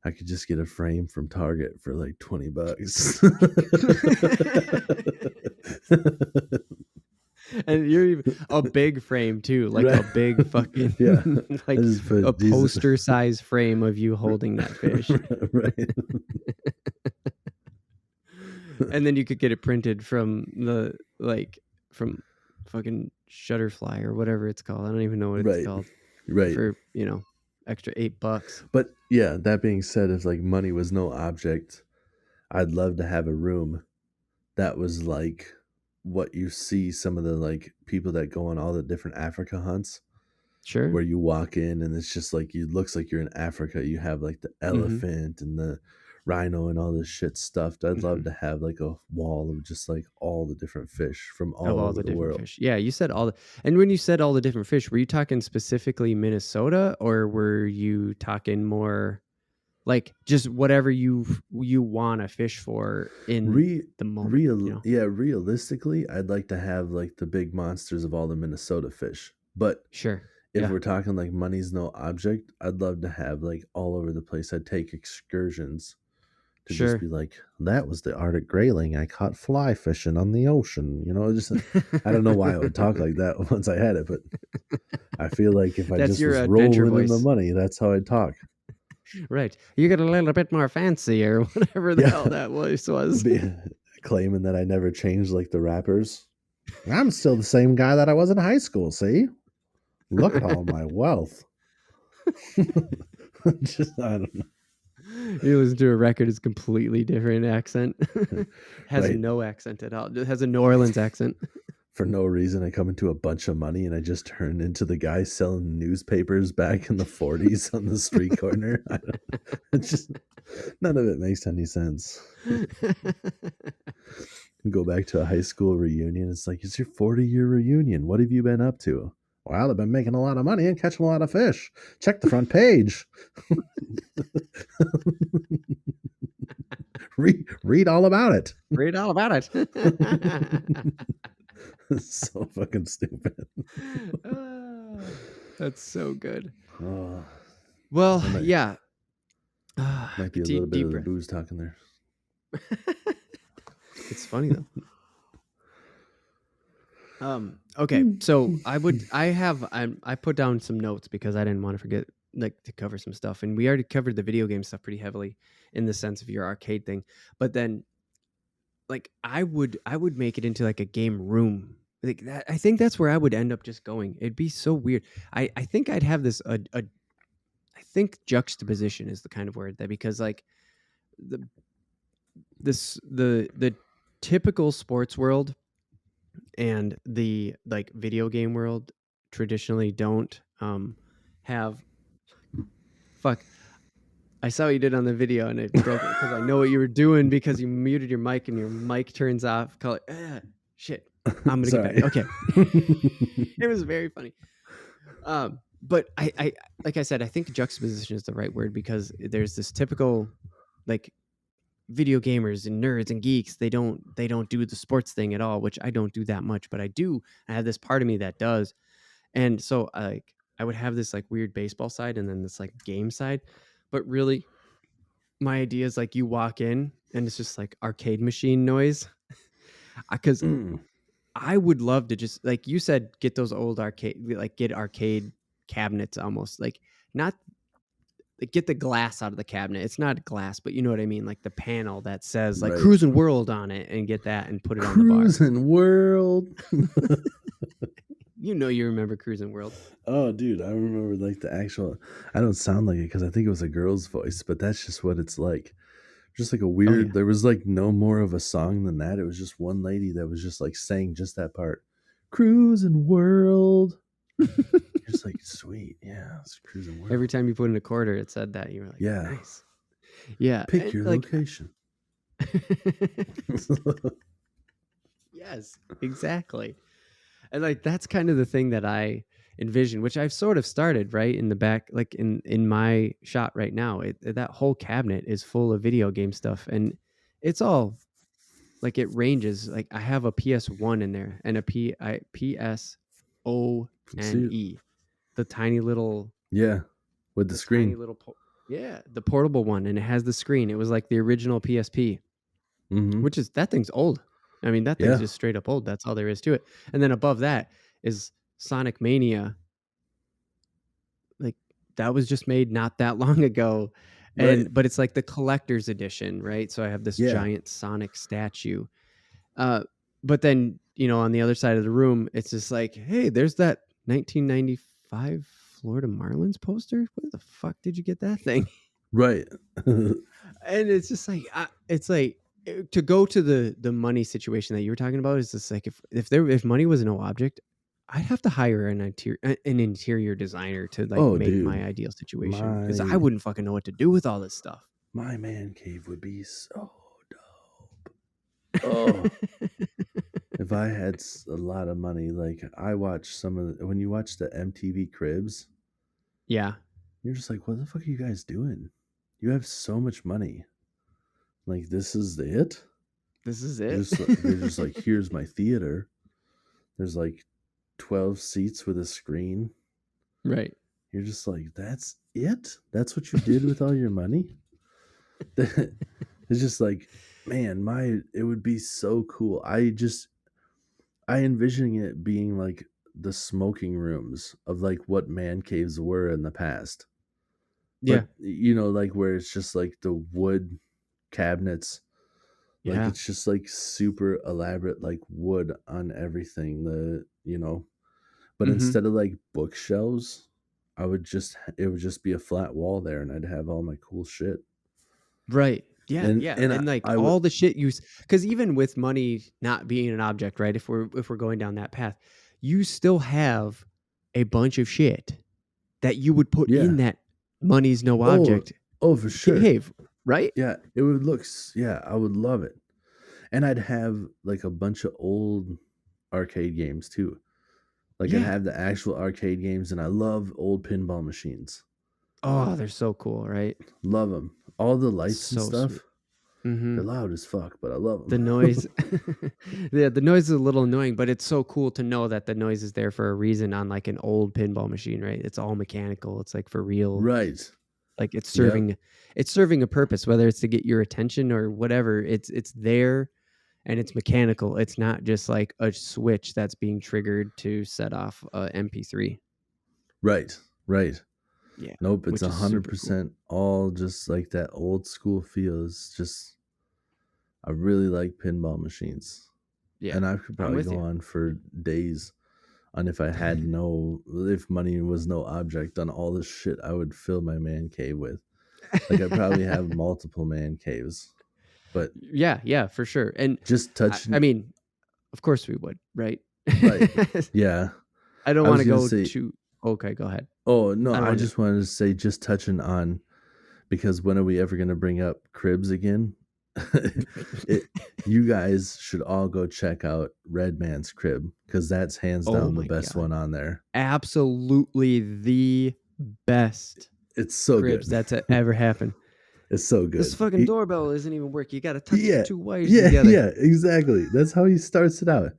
I could just get a frame from Target for like $20. And you're even a big frame too, like a big fucking like a poster size frame of you holding that fish. Right. And then you could get it printed from from fucking Shutterfly or whatever it's called. I don't even know what it's called. Right. For, extra $8. But yeah, that being said, if like money was no object, I'd love to have a room that was like what you see some of the like people that go on all the different Africa hunts. Sure. Where you walk in and it's just like, it looks like you're in Africa. You have like the elephant and the rhino and all this shit stuffed. I'd love to have like a wall of just like all the different fish from all over the world. Fish. Yeah, you said and when you said all the different fish, were you talking specifically Minnesota, or were you talking more like just whatever you want to fish for in the moment? Yeah, realistically, I'd like to have like the big monsters of all the Minnesota fish. But sure. If we're talking like money's no object, I'd love to have like all over the place. I'd take excursions to just be like, that was the Arctic grayling I caught fly fishing on the ocean. Just I don't know why I would talk like that once I had it, but I feel like if I just was rolling in the money, that's how I'd talk. Right. You get a little bit more fancy or whatever the hell that voice was. Claiming that I never changed like the rappers. I'm still the same guy that I was in high school, see? Look at all my wealth. Just, I don't know. You listen to a record, it's completely different accent. Has no accent at all. It has a New Orleans accent. For no reason, I come into a bunch of money and I just turn into the guy selling newspapers back in the 40s on the street corner. It's just, none of it makes any sense. Go back to a high school reunion. It's like, it's your 40-year reunion. What have you been up to? Well, I've been making a lot of money and catching a lot of fish. Check the front page. Read all about it. Read all about it. So fucking stupid. That's so good. Well, yeah. Might be a little bit of the booze talking there. It's funny though. Okay, so I put down some notes because I didn't want to forget to cover some stuff, and we already covered the video game stuff pretty heavily in the sense of your arcade thing, but then like I would make it into like a game room like that. I think that's where I would end up just going. It'd be so weird. I think I'd have this I think juxtaposition is the kind of word that, because like the typical sports world and the like video game world traditionally don't have I saw what you did on the video and it broke it because I know what you were doing because you muted your mic and your mic turns off. Shit. I'm gonna get back. Okay. It was very funny. But I like I said, I think juxtaposition is the right word, because there's this typical like video gamers and nerds and geeks. They don't do the sports thing at all, which I don't do that much, but I do. I have this part of me that does. And so I would have this like weird baseball side and then this like game side. But really, my idea is like you walk in and it's just like arcade machine noise. Because I would love to just, like you said, get those old get arcade cabinets, almost like not like get the glass out of the cabinet. It's not glass, but you know what I mean? Like the panel that says like Cruisin' World on it, and get that and put it on the bar. Cruisin' World. You know, you remember Cruisin' World. Oh, dude, I remember like the actual, I don't sound like it because I think it was a girl's voice, but that's just what it's like. Just like a weird, there was like no more of a song than that. It was just one lady that was just like saying just that part. Cruisin' World. Just like, sweet. Yeah, it's Cruisin' World. Every time you put in a quarter, it said that. You were like, yeah. Nice. Yeah. Pick your location. Yes, exactly. And like that's kind of the thing that I envision, which I've sort of started right in the back, like in my shot right now. That whole cabinet is full of video game stuff, and it's all like it ranges. Like I have a PS1 in there and a PSONE, the tiny little with the screen, tiny little the portable one, and it has the screen. It was like the original PSP, which is, that thing's old. I mean, that thing's just straight up old. That's all there is to it. And then above that is Sonic Mania. Like that was just made not that long ago. And but it's like the collector's edition, right? So I have this giant Sonic statue. But then, you know, on the other side of the room, it's just like, hey, there's that 1995 Florida Marlins poster. Where the fuck did you get that thing? Right. And it's just like, it's like, to go to the money situation that you were talking about, is just like if money was no object, I'd have to hire an interior designer to like make my ideal situation, because I wouldn't fucking know what to do with all this stuff. My man cave would be so dope. Oh, if I had a lot of money, like I watch some of when you watch the MTV Cribs, you're just like, what the fuck are you guys doing? You have so much money. Like, this is it? This is it? They're just like, here's my theater. There's like 12 seats with a screen. Right. You're just like, that's it? That's what you did with all your money? It's just like, man, it would be so cool. I envision it being like the smoking rooms of like what man caves were in the past. But, you know, like where it's just like the wood cabinets, like it's just like super elaborate, like wood on everything, but instead of like bookshelves, it would just be a flat wall there, and I'd have all my cool shit. Right. And like all the shit because even with money not being an object, right, if we're going down that path, you still have a bunch of shit that you would put in that money's no object for sure cave, right? Yeah, it would look, I would love it. And I'd have like a bunch of old arcade games too. Like I'd have the actual arcade games, and I love old pinball machines. Oh, they're so cool, right? Love them. All the lights and stuff. They're loud as fuck, but I love them. The noise. The noise is a little annoying, but it's so cool to know that the noise is there for a reason on like an old pinball machine, right? It's all mechanical. It's like for real. Right. Like it's serving a purpose, whether it's to get your attention or whatever. It's there, and it's mechanical. It's not just like a switch that's being triggered to set off a MP3. Right. Yeah. Nope. It's 100% all just like that old school feel. It's just, I really like pinball machines. Yeah. And I could probably go on for days on if money was no object, on all this shit I would fill my man cave with. Like I probably have multiple man caves. But yeah, for sure. And just touching, I mean, of course we would, right? Right. Yeah. I don't want to go too. Okay, go ahead. Oh no, I just wanted to say, just touching on, because when are we ever going to bring up cribs again? You guys should all go check out Redman's Crib, because that's hands down the best one on there. Absolutely the best. It's so cribs good. that's ever happened. It's so good. This fucking doorbell isn't even working. You got to touch the two wires together. Yeah, exactly. That's how he starts it out.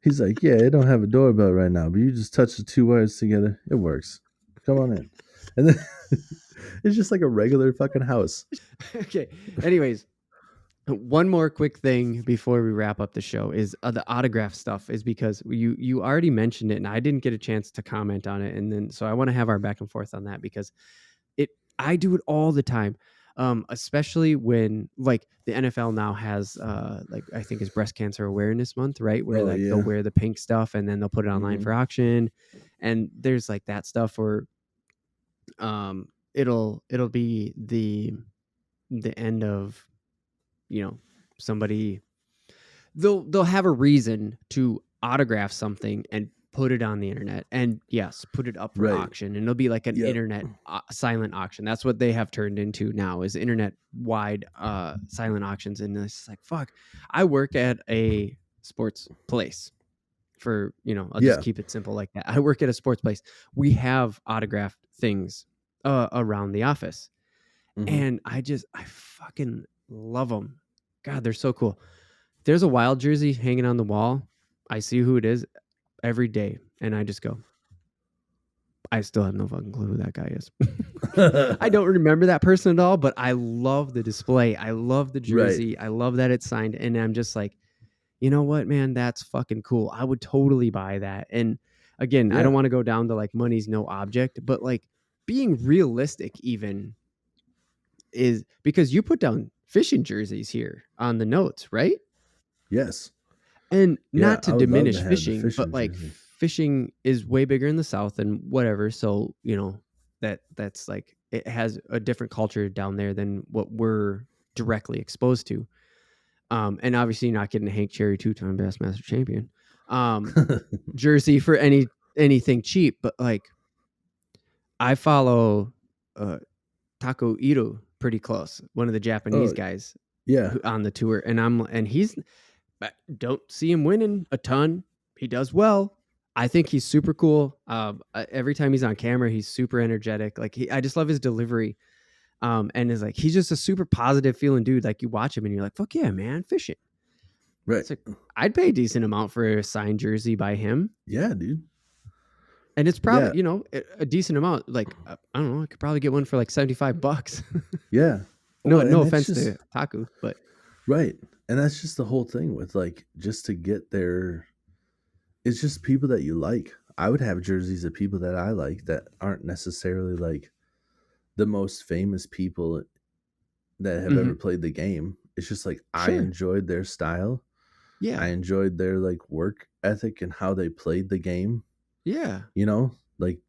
He's like, yeah, I don't have a doorbell right now, but you just touch the two wires together. It works. Come on in. And then it's just like a regular fucking house. Okay. Anyways, one more quick thing before we wrap up the show is the autograph stuff, is because you already mentioned it and I didn't get a chance to comment on it. And then, so I want to have our back and forth on that, because I do it all the time. Especially when like the NFL now has like I think it's Breast Cancer Awareness Month, right? Where they'll wear the pink stuff and then they'll put it online for auction. And there's like that stuff where it'll be the end of, somebody, they'll have a reason to autograph something and put it on the internet, and yes, put it up for auction, and it'll be like an internet silent auction. That's what they have turned into now, is internet wide silent auctions. And it's like, fuck, I work at a sports place for, I'll just keep it simple like that. I work at a sports place. We have autographed things around the office, and I fucking love them. God, they're so cool. There's a Wild jersey hanging on the wall. I see who it is every day, and I just go, I still have no fucking clue who that guy is. I don't remember that person at all, but I love the display. I love the jersey. I love that it's signed. And I'm just like, you know what, man, that's fucking cool. I would totally buy that. And again, I don't want to go down to like money's no object, but like being realistic even is, because you put down fishing jerseys here on the notes, right? Yes. And not to diminish fishing, but like fishing is way bigger in the South and whatever. So, that's like, it has a different culture down there than what we're directly exposed to. And obviously you're not getting a Hank Cherry 2-time Bassmaster champion jersey for anything cheap. But like, I follow Taco Ito pretty close, one of the Japanese guys on the tour. And he's, don't see him winning a ton. He does well. I think he's super cool. Every time he's on camera, he's super energetic. Like I just love his delivery. And is like, he's just a super positive feeling dude. Like you watch him and you're like, fuck yeah, man, fishing. Right. It's like, I'd pay a decent amount for a signed jersey by him. Yeah, dude. And it's probably, a decent amount. Like, I don't know, I could probably get one for like $75. Yeah. No offense to Taku, but. Right. And that's just the whole thing with like, just to get there. It's just people that you like. I would have jerseys of people that I like that aren't necessarily like the most famous people that have ever played the game. It's just like, I enjoyed their style. Yeah. I enjoyed their like work ethic and how they played the game. Yeah. Like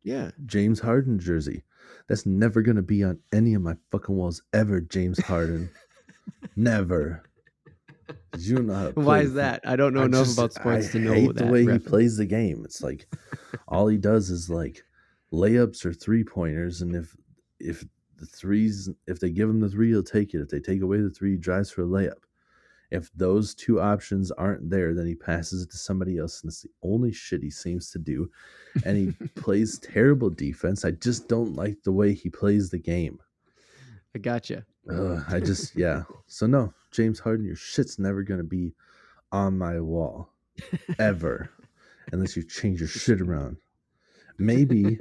James Harden jersey. That's never going to be on any of my fucking walls ever, James Harden. Never. You know how to play. Why is that? I don't know enough about sports to know that. I hate the way he plays the game. It's like all he does is like layups or 3-pointers, and if they give him the 3, he'll take it. If they take away the 3, he drives for a layup. If those 2 options aren't there, then he passes it to somebody else, and it's the only shit he seems to do. And he plays terrible defense. I just don't like the way he plays the game. I gotcha. So no, James Harden, your shit's never going to be on my wall ever unless you change your shit around. Maybe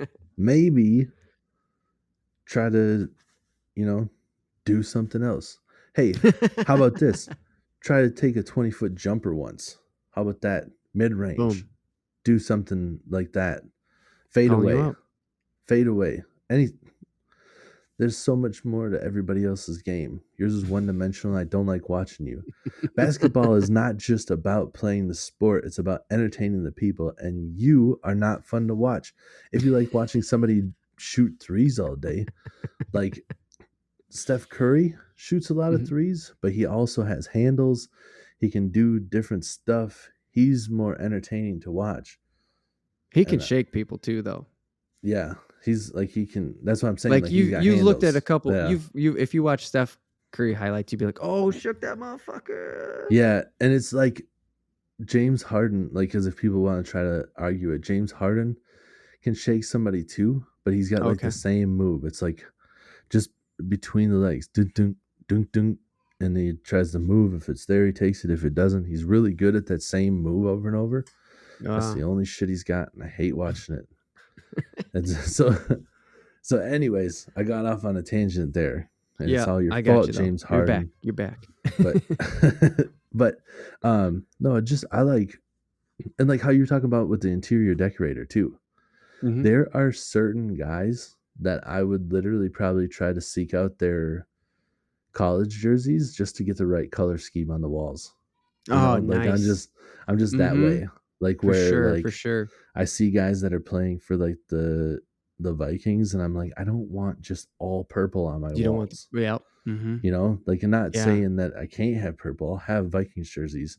try to, do something else. Hey, how about this? Try to take a 20-foot jumper once. How about that? Mid-range. Boom. Do something like that. Fade away. There's so much more to everybody else's game. Yours is one-dimensional. I don't like watching you. Basketball is not just about playing the sport. It's about entertaining the people, and you are not fun to watch. If you like watching somebody shoot threes all day, like Steph Curry shoots a lot of threes, but he also has handles. He can do different stuff. He's more entertaining to watch. He can shake people too, though. Yeah. He's like, he can, that's what I'm saying. Like you looked at a couple, if you watch Steph Curry highlights, you'd be like, oh, shook that motherfucker. Yeah, and it's like James Harden, like, because if people want to try to argue it, James Harden can shake somebody too, but he's got like the same move. It's like just between the legs, dunk, dunk, dunk, dunk, and he tries to move. If it's there, he takes it. If it doesn't, he's really good at that same move over and over. That's the only shit he's got, and I hate watching it. And so anyways, I got off on a tangent there, and it's all your fault, James Harden. You're back. But no, just I like, and like how you're talking about with the interior decorator too. Mm-hmm. There are certain guys that I would literally probably try to seek out their college jerseys just to get the right color scheme on the walls. Nice. Like I'm just that way. Like for sure. I see guys that are playing for like the Vikings, and I'm like, I don't want just all purple on my walls. Don't want mm-hmm. Like I'm not saying that I can't have purple. I'll have Vikings jerseys,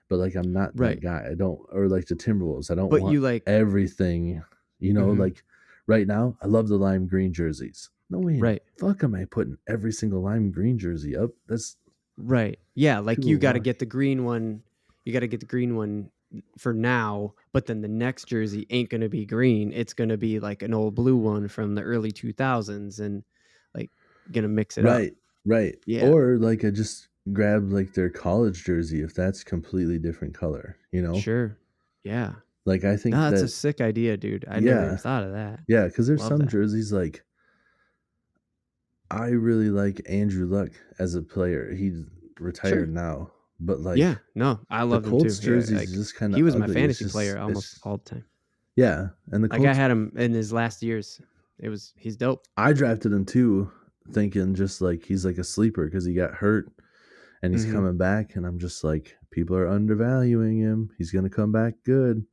but like I'm not that guy. I don't, or like the Timberwolves. I don't want you like everything. Mm-hmm. Like right now, I love the lime green jerseys. No way, fuck am I putting every single lime green jersey up? That's right. Yeah, like you got to get the green one. You got to get the green one for now, but then the next jersey ain't going to be green. It's going to be like an old blue one from the early 2000s, and like going to mix it up. Right. Yeah. Or like I just grab like their college jersey if that's completely different color. Sure. Yeah. Like I think that's a sick idea, dude. I never even thought of that. Yeah, because there's some jerseys like I really like Andrew Luck as a player. He's retired now, but like I love him too. Colts jerseys just kind of he was my fantasy player almost all the time. Yeah, and the Colts, I had him in his last years. He's dope. I drafted him too, thinking just like he's like a sleeper because he got hurt and he's coming back, and I'm just like, people are undervaluing him. He's gonna come back good.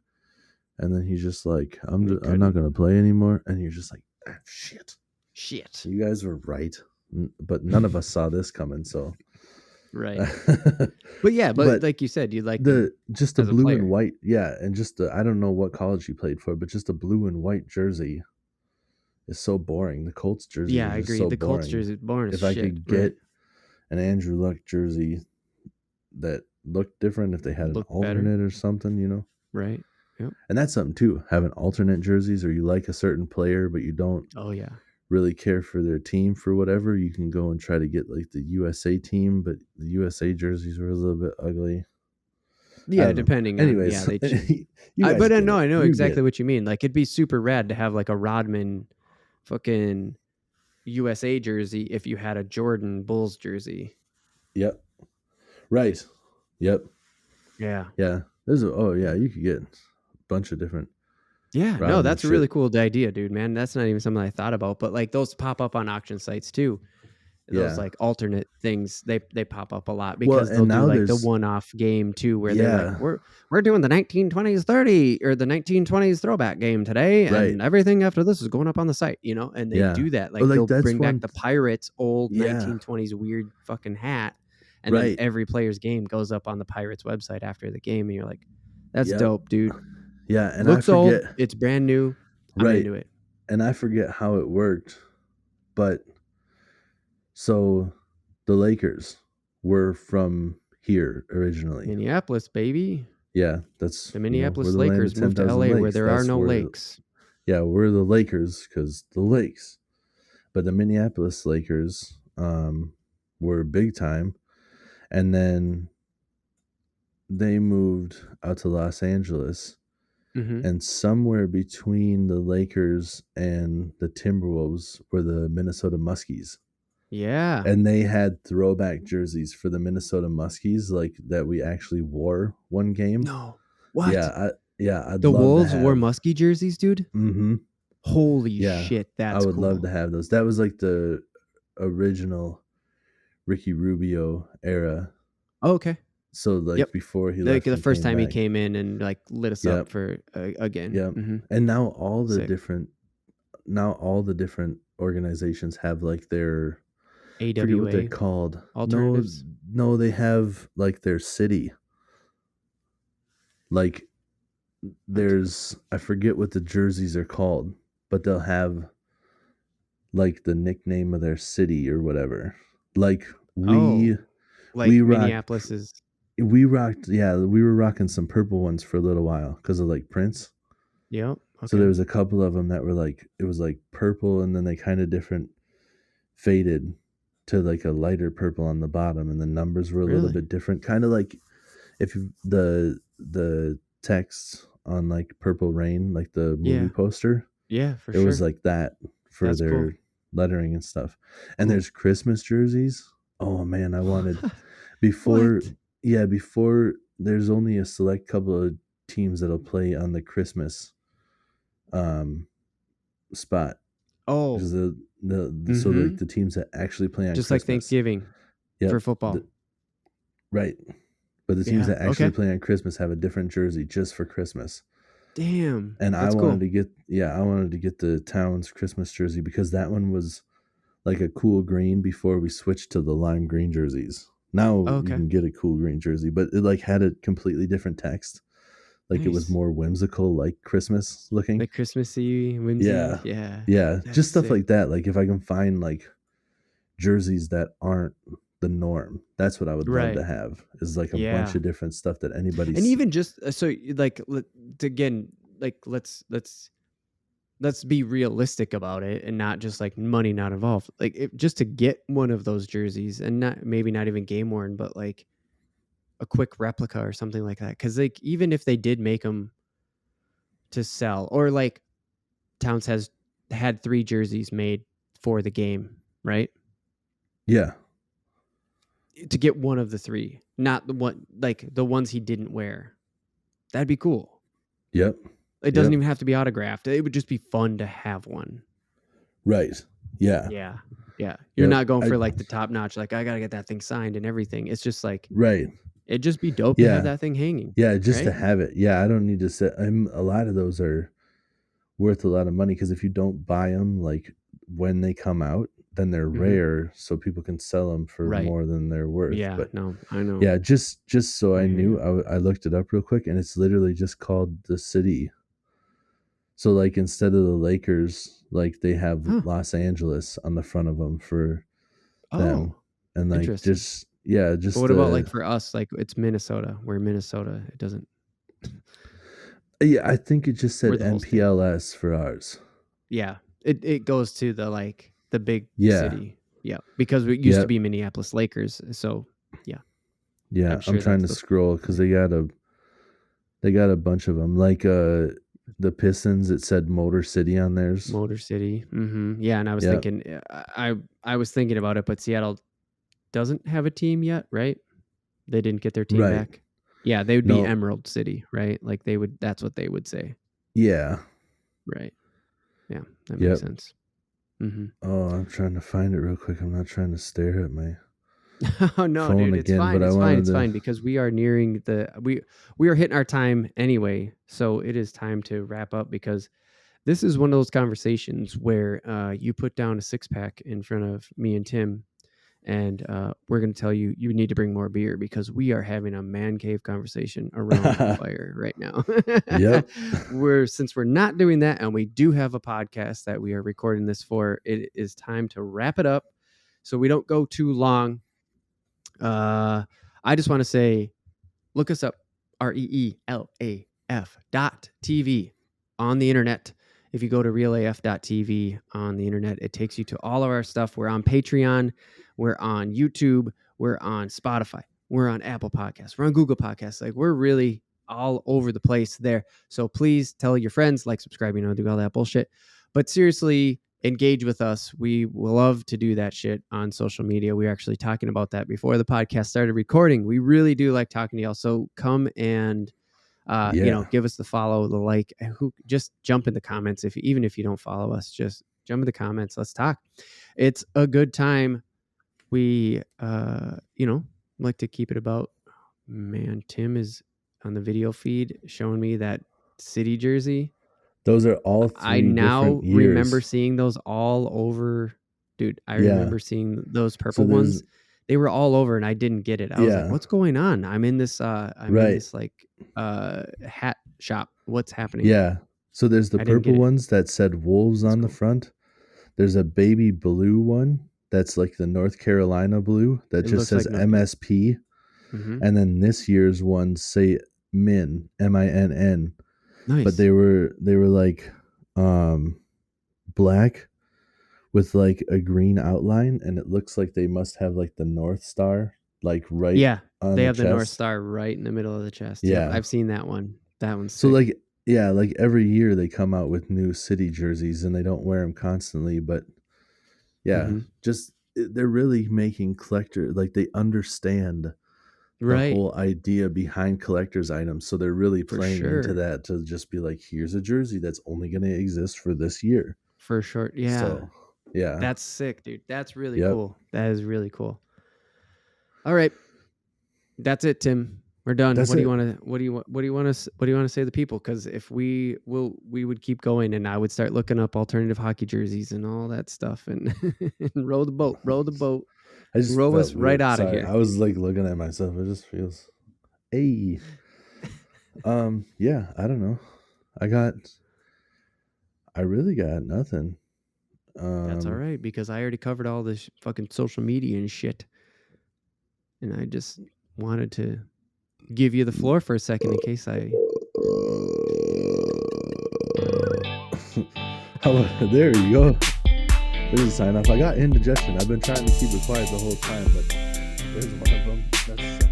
And then he's just like, I'm not going to play anymore. And you're just like, shit. You guys were right. But none of us saw this coming. So, right. but like you said, you like just the blue and white. Yeah. And just I don't know what college he played for, but just a blue and white jersey is so boring. The Colts jersey. Yeah, I agree. The Colts jersey is boring as shit. If I could get an Andrew Luck jersey that looked different, if they had an alternate or something, Right. Yep. And that's something too. Having alternate jerseys, or you like a certain player, but you don't really care for their team for whatever, you can go and try to get like the USA team, but the USA jerseys were a little bit ugly. Yeah, depending. Anyways, I know exactly what you mean. Like it'd be super rad to have like a Rodman fucking USA jersey if you had a Jordan Bulls jersey. Yep. Right. Yep. Yeah. Yeah. You could get bunch of different that's a really cool idea, dude, man. That's not even something I thought about, but like those pop up on auction sites too. Those like alternate things, they pop up a lot because they'll do like the one-off game too, where they're like, we're doing the 1920s 30 or the 1920s throwback game today, and everything after this is going up on the site, and they do that. Like they'll bring back the Pirates old 1920s weird fucking hat, and then every player's game goes up on the Pirates website after the game, and you're like, that's dope, dude. Yeah, and looks old. It's brand new. I'm into it. And I forget how it worked, but so the Lakers were from here originally. Minneapolis, baby. Yeah, that's the Minneapolis Lakers moved to LA where there are no lakes. We're the Lakers because the lakes. But the Minneapolis Lakers were big time, and then they moved out to Los Angeles. Mm-hmm. And somewhere between the Lakers and the Timberwolves were the Minnesota Muskies. Yeah. And they had throwback jerseys for the Minnesota Muskies, like that we actually wore one game. No. What? Yeah. The Wolves wore Muskie jerseys, dude? Mm-hmm. Holy shit, that's cool. I would love to have those. That was like the original Ricky Rubio era. Oh, okay. So like before he left, the first time he came in and like lit us up for again. Yeah. Mm-hmm. And now all the different organizations have like their AWA. I forget what they're called. Alternatives. No, they have like their city. Like there's I forget what the jerseys are called, but they'll have like the nickname of their city or whatever. Like we Minneapolis is. We rocked. Yeah, we were rocking some purple ones for a little while because of like Prince. Yeah. Okay. So there was a couple of them that were like, it was like purple, and then they kind of faded to like a lighter purple on the bottom, and the numbers were a little bit different. Kind of like if the text on like Purple Rain, like the movie poster. Yeah, for sure. It was like that for their lettering and stuff. And there's Christmas jerseys. Oh man, I wanted before there's only a select couple of teams that'll play on the Christmas spot. Oh, because so like the teams that actually play on just Christmas, like Thanksgiving for football, right? But the teams that actually play on Christmas have a different jersey just for Christmas. Damn. And I wanted to get the town's Christmas jersey because that one was like a cool green before we switched to the lime green jerseys. Now you can get a cool green jersey, but it like had a completely different text. Like it was more whimsical, like Christmas looking. Like Christmassy, whimsy. Yeah. Just stuff like that. Like if I can find like jerseys that aren't the norm, that's what I would love to have, is like a bunch of different stuff that anybody. And even just so like again, like let's be realistic about it and not just like money not involved. Like just to get one of those jerseys, and maybe not even game worn, but like a quick replica or something like that. Because like even if they did make them to sell, or like Towns has had 3 jerseys made for the game, right? Yeah. To get one of the 3, not the one, like the ones he didn't wear, that'd be cool. Yep. It doesn't even have to be autographed. It would just be fun to have one. Right. Yeah. Yeah. You're not going for like the top notch, like I gotta get that thing signed and everything. It's just like, right. It'd just be dope to have that thing hanging. Yeah, just to have it. Yeah, I don't need to set. A lot of those are worth a lot of money because if you don't buy them like when they come out, then they're rare, so people can sell them for more than they're worth. Yeah, but no, I know. Yeah, just so I knew, I looked it up real quick, and it's literally just called the city. So like instead of the Lakers, like they have Los Angeles on the front of them for them, and like just. But what about like for us? Like it's Minnesota. We're Minnesota. It doesn't. Yeah, I think it just said MPLS for ours. Yeah, it goes to the like the big city. Yeah, because it used to be Minneapolis Lakers. So yeah. I'm trying to scroll because they got a bunch of them. Like the Pistons, it said Motor City on theirs. Motor City. Mm-hmm. Yeah, and I was thinking, I was thinking about it, but Seattle doesn't have a team yet, right? They didn't get their team back. Yeah, they would be Emerald City, right? Like they would. That's what they would say. Yeah. Right. Yeah, that makes sense. Mm-hmm. Oh, I'm trying to find it real quick. I'm not trying to stare at my. Oh no, dude, it's fine. It's fine because we are nearing we are hitting our time anyway. So it is time to wrap up because this is one of those conversations where you put down a 6-pack in front of me and Tim. And we're going to tell you need to bring more beer because we are having a man cave conversation around the fire right now. Yep. Since we're not doing that, and we do have a podcast that we are recording this for, it is time to wrap it up so we don't go too long. I just want to say, look us up, REELAF.TV on the internet. If you go to realaf.tv on the internet, it takes you to all of our stuff. We're on Patreon. We're on YouTube. We're on Spotify. We're on Apple Podcasts. We're on Google Podcasts. Like we're really all over the place there. So please tell your friends, like, subscribe, do all that bullshit. But seriously, engage with us. We will love to do that shit on social media. We were actually talking about that before the podcast started recording. We really do like talking to y'all. So come and give us the follow, the like, just jump in the comments. Even if you don't follow us, just jump in the comments. Let's talk. It's a good time. We, like to keep it about, man, Tim is on the video feed showing me that city jersey. Those are all 3 I now years. remember seeing those all over, dude. I remember seeing those purple ones. They were all over and I didn't get it. I was like, what's going on? I'm in this, in this like, hat shop. What's happening? Yeah. So there's the purple ones that said Wolves on the front. There's a baby blue one that's like the North Carolina blue that just says like MSP. Mm-hmm. And then this year's ones say Min, MINN. Nice. But they were like black with like a green outline, and it looks like they must have like the North Star like right on they have the chest. North Star right in the middle of the chest. Yeah. I've seen that one. That one's sick. So like like every year they come out with new city jerseys and they don't wear them constantly, but just they're really making collector, like they understand the whole idea behind collector's items. So they're really playing into that to just be like, here's a jersey that's only going to exist for this year. For sure. Yeah. So, yeah. That's sick, dude. That's really cool. That is really cool. All right. That's it, Tim. We're done. What do you want to say to the people? Because if we would keep going, and I would start looking up alternative hockey jerseys and all that stuff, and, and row the boat. I just row us right out of here. I was like looking at myself. It just feels, hey, yeah. I don't know. I really got nothing. That's all right, because I already covered all this fucking social media and shit, and I just wanted to give you the floor for a second in case I. There you go. This is a sign off. I got indigestion. I've been trying to keep it quiet the whole time, but there's one of them. That's